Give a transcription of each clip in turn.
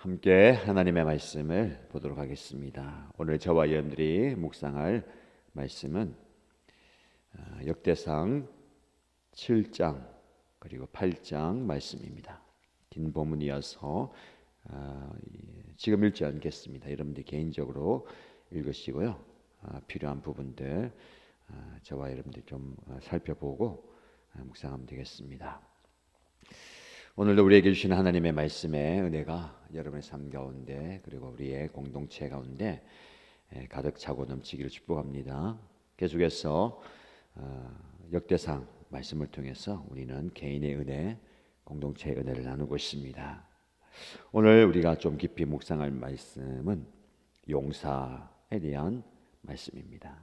함께 하나님의 말씀을 보도록 하겠습니다. 오늘 저와 여러분들이 묵상할 말씀은 역대상 7장 그리고 8장 말씀입니다. 긴 본문이어서 지금 읽지 않겠습니다. 여러분들 개인적으로 읽으시고요. 필요한 부분들 저와 여러분들 좀 살펴보고 묵상하면 되겠습니다. 오늘도 우리에게 주신 하나님의 말씀의 은혜가 여러분의 삶 가운데 그리고 우리의 공동체 가운데 가득 차고 넘치기를 축복합니다. 계속해서 역대상 말씀을 통해서 우리는 개인의 은혜, 공동체의 은혜를 나누고 있습니다. 오늘 우리가 좀 깊이 묵상할 말씀은 용사에 대한 말씀입니다.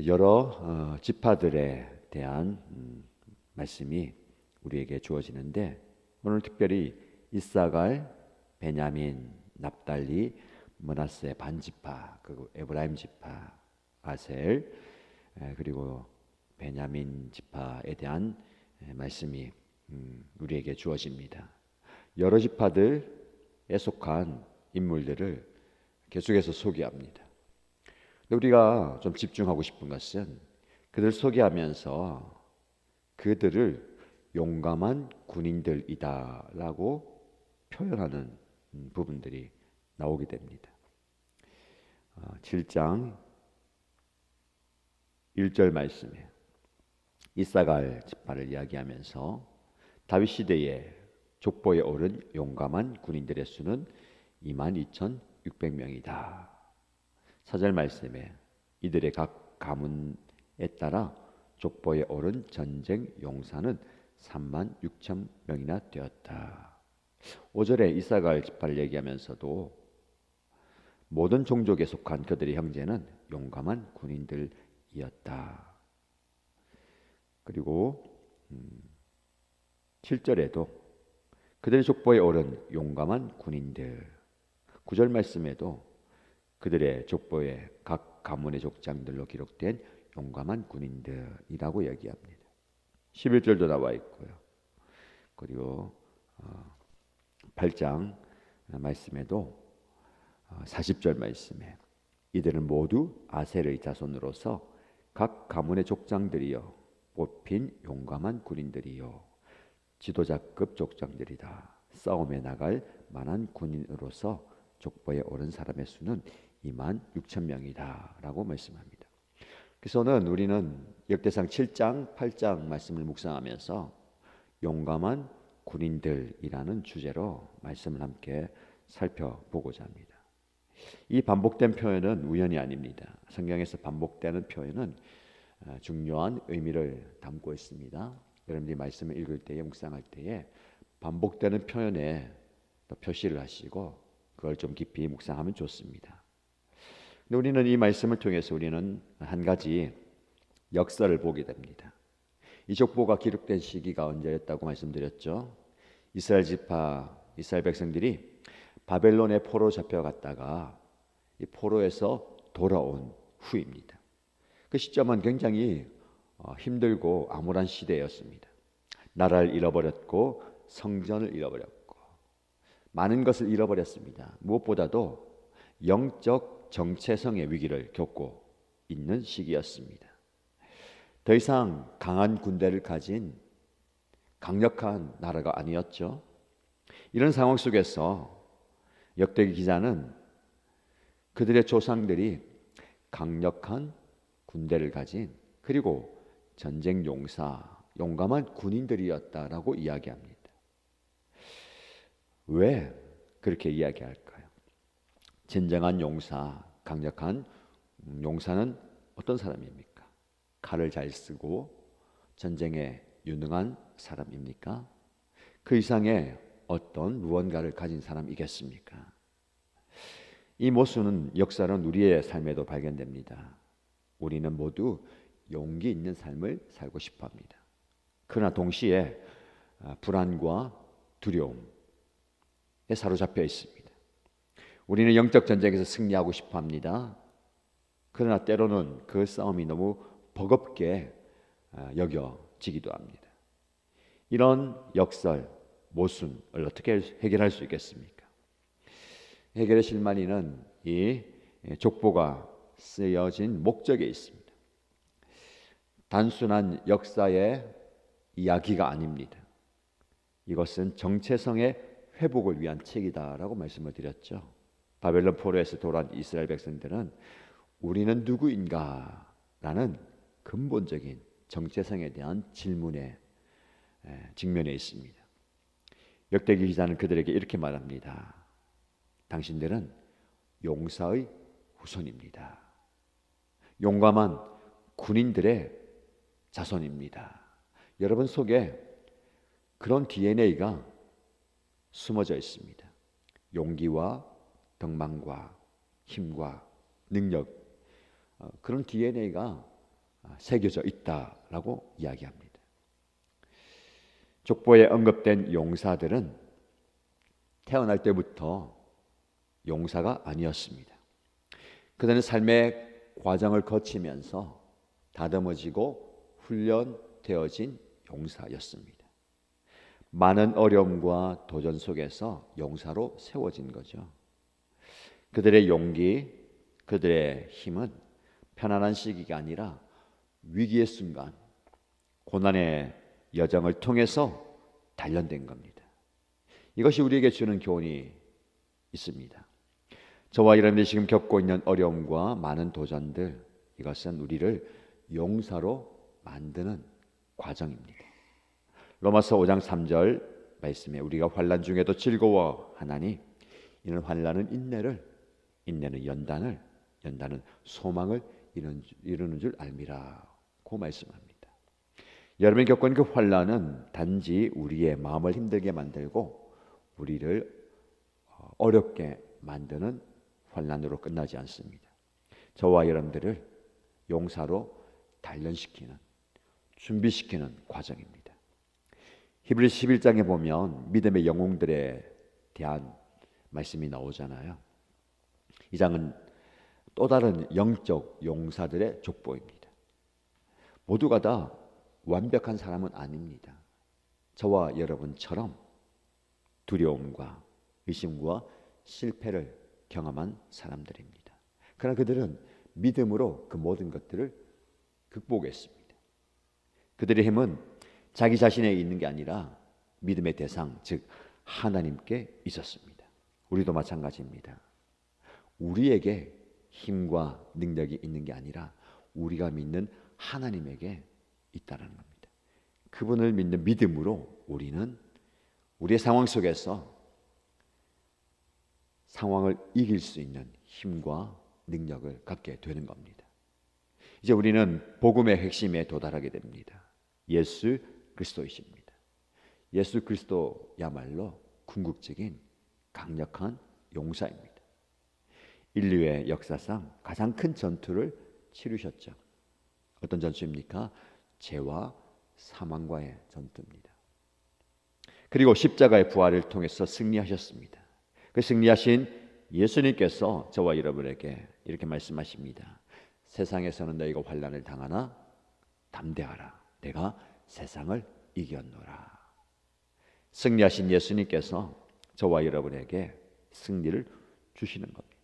여러 지파들에 대한 말씀이 우리에게 주어지는데 오늘 특별히 이사갈, 베냐민, 납달리, 므낫세 반지파, 그리고 에브라임 지파, 아셀 그리고 베냐민 지파에 대한 말씀이 우리에게 주어집니다. 여러 지파들에 속한 인물들을 계속해서 소개합니다. 근데 우리가 좀 집중하고 싶은 것은 그들 소개하면서 그들을 용감한 군인들이다라고 표현하는 부분들이 나오게 됩니다. 7장 1절 말씀에 이사갈 지파를 이야기하면서 다윗 시대에 족보에 오른 용감한 군인들의 수는 22,600명이다. 4절 말씀에 이들의 각 가문에 따라 족보에 오른 전쟁 용사는 36,000명이나 되었다. 5절에 이사갈 지파를 얘기하면서도 모든 종족에 속한 그들의 형제는 용감한 군인들이었다. 그리고 7절에도 그들의 족보에 오른 용감한 군인들, 9절 말씀에도 그들의 족보에 각 가문의 족장들로 기록된 용감한 군인들이라고 얘기합니다. 11절도 나와 있고요. 그리고 8장 말씀에도 40절 말씀에 이들은 모두 아셀의 자손으로서 각 가문의 족장들이요 뽑힌 용감한 군인들이요 지도자급 족장들이다. 싸움에 나갈 만한 군인으로서 족보에 오른 사람의 수는 26,000명이다 라고 말씀합니다. 그래서는 우리는 역대상 7장, 8장 말씀을 묵상하면서 용감한 군인들이라는 주제로 말씀을 함께 살펴보고자 합니다. 이 반복된 표현은 우연이 아닙니다. 성경에서 반복되는 표현은 중요한 의미를 담고 있습니다. 여러분들이 말씀을 읽을 때에 묵상할 때에 반복되는 표현에 표시를 하시고 그걸 좀 깊이 묵상하면 좋습니다. 우리는 이 말씀을 통해서 우리는 한 가지 역사를 보게 됩니다. 이 족보가 기록된 시기가 언제였다고 말씀드렸죠. 이스라엘 지파, 이스라엘 백성들이 바벨론의 포로 잡혀갔다가 이 포로에서 돌아온 후입니다. 그 시점은 굉장히 힘들고 암울한 시대였습니다. 나라를 잃어버렸고 성전을 잃어버렸고 많은 것을 잃어버렸습니다. 무엇보다도 영적 정체성의 위기를 겪고 있는 시기였습니다. 더 이상 강한 군대를 가진 강력한 나라가 아니었죠. 이런 상황 속에서 역대기 기자는 그들의 조상들이 강력한 군대를 가진 그리고 전쟁 용사, 용감한 군인들이었다라고 이야기합니다. 왜 그렇게 이야기할까요? 진정한 용사, 강력한 용사는 어떤 사람입니까? 칼을 잘 쓰고 전쟁에 유능한 사람입니까? 그 이상의 어떤 무언가를 가진 사람이겠습니까? 이 모습은 역사는 우리의 삶에도 발견됩니다. 우리는 모두 용기 있는 삶을 살고 싶어 합니다. 그러나 동시에 불안과 두려움에 사로잡혀 있습니다. 우리는 영적 전쟁에서 승리하고 싶어 합니다. 그러나 때로는 그 싸움이 너무 버겁게 여겨지기도 합니다. 이런 역설, 모순을 어떻게 해결할 수 있겠습니까? 해결의 실마리는 이 족보가 쓰여진 목적에 있습니다. 단순한 역사의 이야기가 아닙니다. 이것은 정체성의 회복을 위한 책이다라고 말씀을 드렸죠. 바벨론 포로에서 돌아온 이스라엘 백성들은 우리는 누구인가라는 근본적인 정체성에 대한 질문에 직면해 있습니다. 역대기 기자는 그들에게 이렇게 말합니다. 당신들은 용사의 후손입니다. 용감한 군인들의 자손입니다. 여러분 속에 그런 DNA가 숨어져 있습니다. 용기와 덕망과 힘과 능력, 그런 DNA가 새겨져 있다라고 이야기합니다. 족보에 언급된 용사들은 태어날 때부터 용사가 아니었습니다. 그들은 삶의 과정을 거치면서 다듬어지고 훈련되어진 용사였습니다. 많은 어려움과 도전 속에서 용사로 세워진 거죠. 그들의 용기, 그들의 힘은 편안한 시기가 아니라 위기의 순간, 고난의 여정을 통해서 단련된 겁니다. 이것이 우리에게 주는 교훈이 있습니다. 저와 여러분들이 지금 겪고 있는 어려움과 많은 도전들, 이것은 우리를 용사로 만드는 과정입니다. 로마서 5장 3절 말씀에 우리가 환난 중에도 즐거워하나니 이는 환난은 인내를, 인내는 연단을, 연단은 소망을 이루는 줄 알미라고 말씀합니다. 여러분이 겪은 그 환난은 단지 우리의 마음을 힘들게 만들고 우리를 어렵게 만드는 환난으로 끝나지 않습니다. 저와 여러분들을 용사로 단련시키는, 준비시키는 과정입니다. 히브리서 11장에 보면 믿음의 영웅들에 대한 말씀이 나오잖아요. 이 장은 또 다른 영적 용사들의 족보입니다. 모두가 다 완벽한 사람은 아닙니다. 저와 여러분처럼 두려움과 의심과 실패를 경험한 사람들입니다. 그러나 그들은 믿음으로 그 모든 것들을 극복했습니다. 그들의 힘은 자기 자신에 있는 게 아니라 믿음의 대상, 즉 하나님께 있었습니다. 우리도 마찬가지입니다. 우리에게 힘과 능력이 있는 게 아니라 우리가 믿는 하나님에게 있다는 겁니다. 그분을 믿는 믿음으로 우리는 우리의 상황 속에서 상황을 이길 수 있는 힘과 능력을 갖게 되는 겁니다. 이제 우리는 복음의 핵심에 도달하게 됩니다. 예수 그리스도이십니다. 예수 그리스도야말로 궁극적인 강력한 용사입니다. 인류의 역사상 가장 큰 전투를 치르셨죠. 어떤 전투입니까? 죄와 사망과의 전투입니다. 그리고 십자가의 부활을 통해서 승리하셨습니다. 그 승리하신 예수님께서 저와 여러분에게 이렇게 말씀하십니다. 세상에서는 너희가 환난을 당하나 담대하라. 내가 세상을 이겼노라. 승리하신 예수님께서 저와 여러분에게 승리를 주시는 겁니다.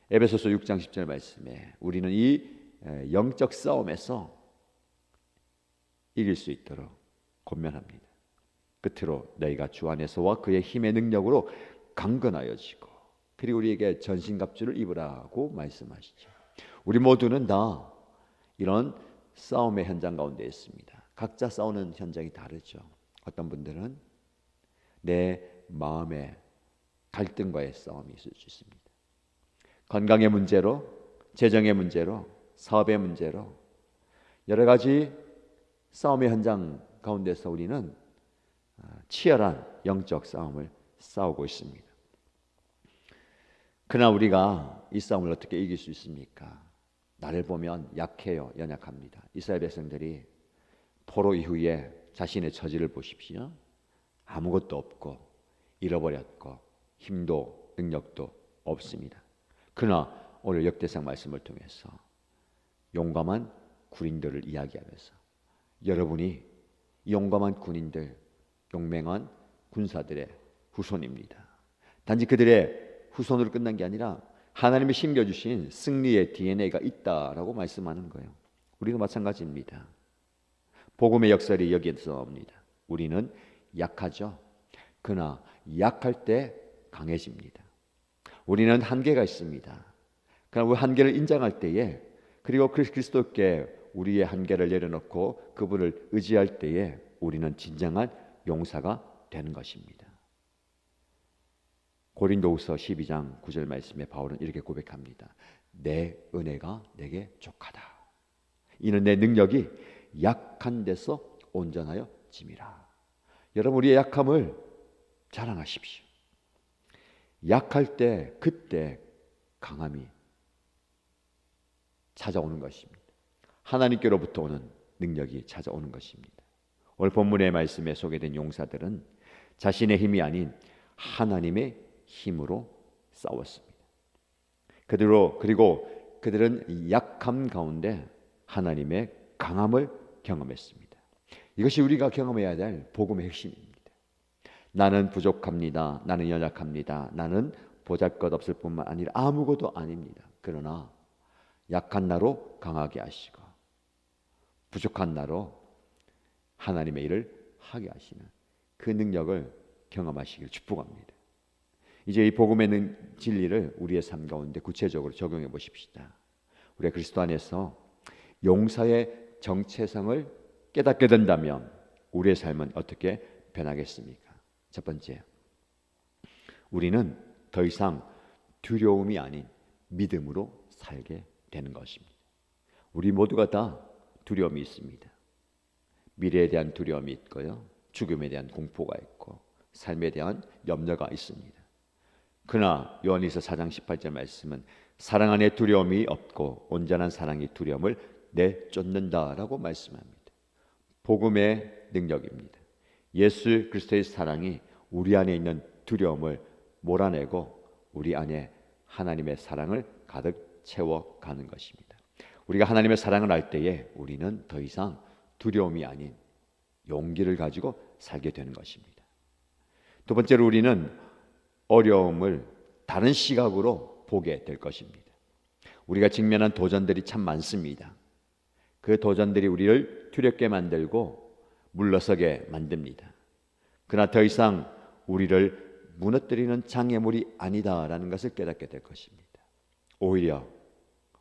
에베소서 6장 10절 말씀에 우리는 이 영적 싸움에서 이길 수 있도록 권면합니다. 끝으로 너희가 주 안에서와 그의 힘의 능력으로 강건하여지고 그리고 우리에게 전신갑주를 입으라고 말씀하시죠. 우리 모두는 다 이런 싸움의 현장 가운데 있습니다. 각자 싸우는 현장이 다르죠. 어떤 분들은 내 마음의 갈등과의 싸움이 있을 수 있습니다. 건강의 문제로, 재정의 문제로, 사업의 문제로 여러 가지 싸움의 현장 가운데서 우리는 치열한 영적 싸움을 싸우고 있습니다. 그러나 우리가 이 싸움을 어떻게 이길 수 있습니까? 나를 보면 약해요. 연약합니다. 이스라엘 백성들이 포로 이후에 자신의 처지를 보십시오. 아무것도 없고 잃어버렸고 힘도 능력도 없습니다. 그러나 오늘 역대상 말씀을 통해서 용감한 군인들을 이야기하면서 여러분이 용감한 군인들, 용맹한 군사들의 후손입니다. 단지 그들의 후손으로 끝난 게 아니라 하나님이 심겨주신 승리의 DNA가 있다라고 말씀하는 거예요. 우리도 마찬가지입니다. 복음의 역설이 여기에서 나옵니다. 우리는 약하죠. 그러나 약할 때 강해집니다. 우리는 한계가 있습니다. 그러나 우리 한계를 인정할 때에, 그리고 그리스도께 우리의 한계를 내려놓고 그분을 의지할 때에 우리는 진정한 용사가 되는 것입니다. 고린도후서 12장 9절 말씀에 바울은 이렇게 고백합니다. 내 은혜가 내게 족하다. 이는 내 능력이 약한 데서 온전하여 짐이라. 여러분, 우리의 약함을 자랑하십시오. 약할 때 그때 강함이 찾아오는 것입니다. 하나님께로부터 오는 능력이 찾아오는 것입니다. 오늘 본문의 말씀에 소개된 용사들은 자신의 힘이 아닌 하나님의 힘으로 싸웠습니다. 그리고 그들은 약함 가운데 하나님의 강함을 경험했습니다. 이것이 우리가 경험해야 될 복음의 핵심입니다. 나는 부족합니다. 나는 연약합니다. 나는 보잘것없을 뿐만 아니라 아무것도 아닙니다. 그러나 약한 나로 강하게 하시고 부족한 나로 하나님의 일을 하게 하시는 그 능력을 경험하시길 축복합니다. 이제 이 복음의 진리를 우리의 삶 가운데 구체적으로 적용해 보십시다. 우리가 그리스도 안에서 용사의 정체성을 깨닫게 된다면 우리의 삶은 어떻게 변하겠습니까? 첫 번째, 우리는 더 이상 두려움이 아닌 믿음으로 살게 되는 것입니다. 우리 모두가 다 두려움이 있습니다. 미래에 대한 두려움이 있고요, 죽음에 대한 공포가 있고 삶에 대한 염려가 있습니다. 그러나 요한일서 4장 18절 말씀은 사랑 안에 두려움이 없고 온전한 사랑이 두려움을 내쫓는다라고 말씀합니다. 복음의 능력입니다. 예수 그리스도의 사랑이 우리 안에 있는 두려움을 몰아내고 우리 안에 하나님의 사랑을 가득 채워가는 것입니다. 우리가 하나님의 사랑을 알 때에 우리는 더 이상 두려움이 아닌 용기를 가지고 살게 되는 것입니다. 두 번째로 우리는 어려움을 다른 시각으로 보게 될 것입니다. 우리가 직면한 도전들이 참 많습니다. 그 도전들이 우리를 두렵게 만들고 물러서게 만듭니다. 그러나 더 이상 우리를 무너뜨리는 장애물이 아니다라는 것을 깨닫게 될 것입니다. 오히려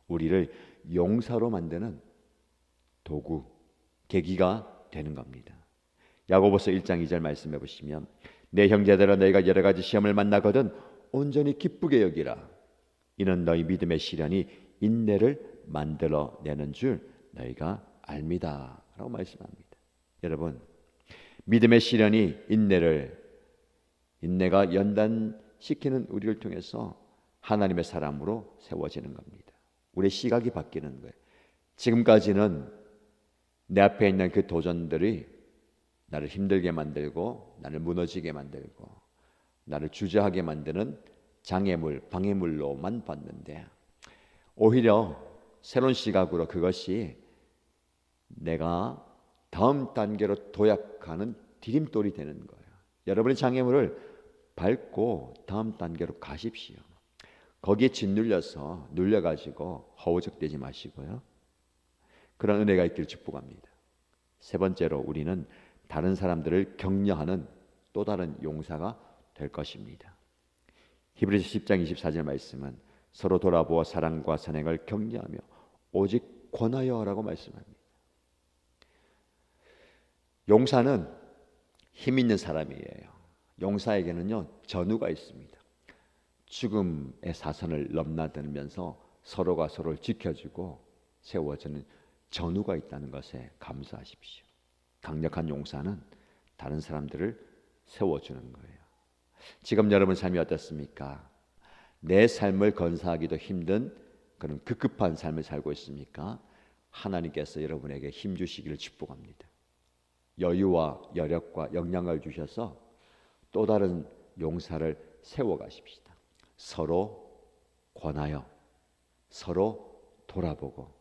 우리를 용사로 만드는 도구, 계기가 되는 겁니다. 야고보서 1장 2절 말씀해 보시면 내 형제들아 너희가 여러 가지 시험을 만나거든 온전히 기쁘게 여기라. 이는 너희 믿음의 시련이 인내를 만들어내는 줄 너희가 압니다 라고 말씀합니다. 여러분, 믿음의 시련이 인내가 연단시키는 우리를 통해서 하나님의 사람으로 세워지는 겁니다. 우리의 시각이 바뀌는 거예요. 지금까지는 내 앞에 있는 그 도전들이 나를 힘들게 만들고 나를 무너지게 만들고 나를 주저하게 만드는 장애물, 방해물로만 봤는데 오히려 새로운 시각으로 그것이 내가 다음 단계로 도약하는 디딤돌이 되는 거예요. 여러분의 장애물을 밟고 다음 단계로 가십시오. 거기에 짓눌려서 눌려가지고 허우적대지 마시고요. 그런 은혜가 있기를 축복합니다. 세 번째로 우리는 다른 사람들을 격려하는 또 다른 용사가 될 것입니다. 히브리서 10장 24절 말씀은 서로 돌아보아 사랑과 선행을 격려하며 오직 권하여라고 말씀합니다. 용사는 힘 있는 사람이에요. 용사에게는요 전우가 있습니다. 죽음의 사선을 넘나들면서 서로가 서로를 지켜주고 세워주는 전우가 있다는 것에 감사하십시오. 강력한 용사는 다른 사람들을 세워주는 거예요. 지금 여러분 삶이 어떻습니까? 내 삶을 건사하기도 힘든 그런 급급한 삶을 살고 있습니까? 하나님께서 여러분에게 힘 주시기를 축복합니다. 여유와 여력과 역량을 주셔서 또 다른 용사를 세워가십시다. 서로 권하여 서로 돌아보고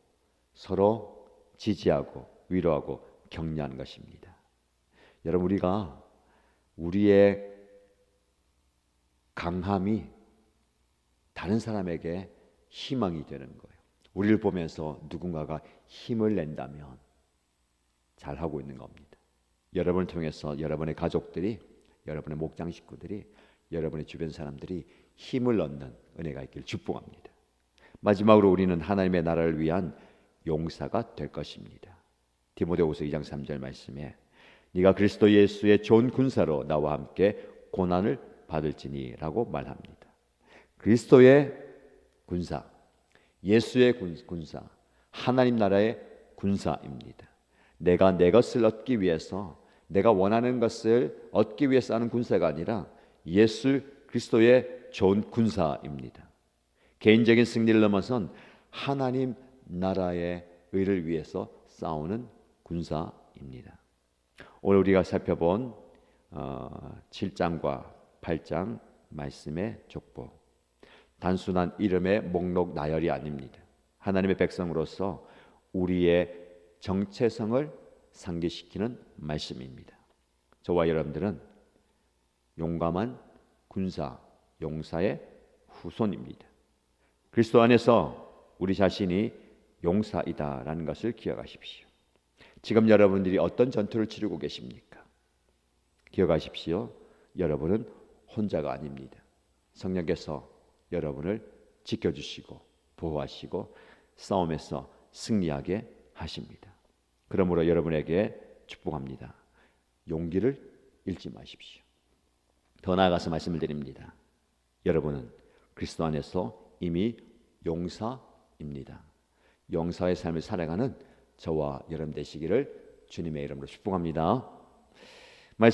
서로 지지하고 위로하고 격려하는 것입니다. 여러분, 우리가 우리의 강함이 다른 사람에게 희망이 되는 거예요. 우리를 보면서 누군가가 힘을 낸다면 잘하고 있는 겁니다. 여러분을 통해서 여러분의 가족들이, 여러분의 목장 식구들이, 여러분의 주변 사람들이 힘을 얻는 은혜가 있기를 축복합니다. 마지막으로 우리는 하나님의 나라를 위한 용사가 될 것입니다. 디모데후서 2장 3절 말씀에 네가 그리스도 예수의 좋은 군사로 나와 함께 고난을 받을지니 라고 말합니다. 그리스도의 군사, 예수의 군사, 하나님 나라의 군사입니다. 내가 내 것을 얻기 위해서, 내가 원하는 것을 얻기 위해서 하는 군사가 아니라 예수 그리스도의 좋은 군사입니다. 개인적인 승리를 넘어선 하나님 나라의 의를 위해서 싸우는 군사입니다. 오늘 우리가 살펴본 7장과 8장 말씀의 족보, 단순한 이름의 목록 나열이 아닙니다. 하나님의 백성으로서 우리의 정체성을 상기시키는 말씀입니다. 저와 여러분들은 용감한 군사, 용사의 후손입니다. 그리스도 안에서 우리 자신이 용사이다라는 것을 기억하십시오. 지금 여러분들이 어떤 전투를 치르고 계십니까? 기억하십시오. 여러분은 혼자가 아닙니다. 성령께서 여러분을 지켜주시고 보호하시고 싸움에서 승리하게 하십니다. 그러므로 여러분에게 축복합니다. 용기를 잃지 마십시오. 더 나아가서 말씀을 드립니다. 여러분은 그리스도 안에서 이미 용사입니다. 용사의 삶을 살아가는 저와 여러분 되시기를 주님의 이름으로 축복합니다.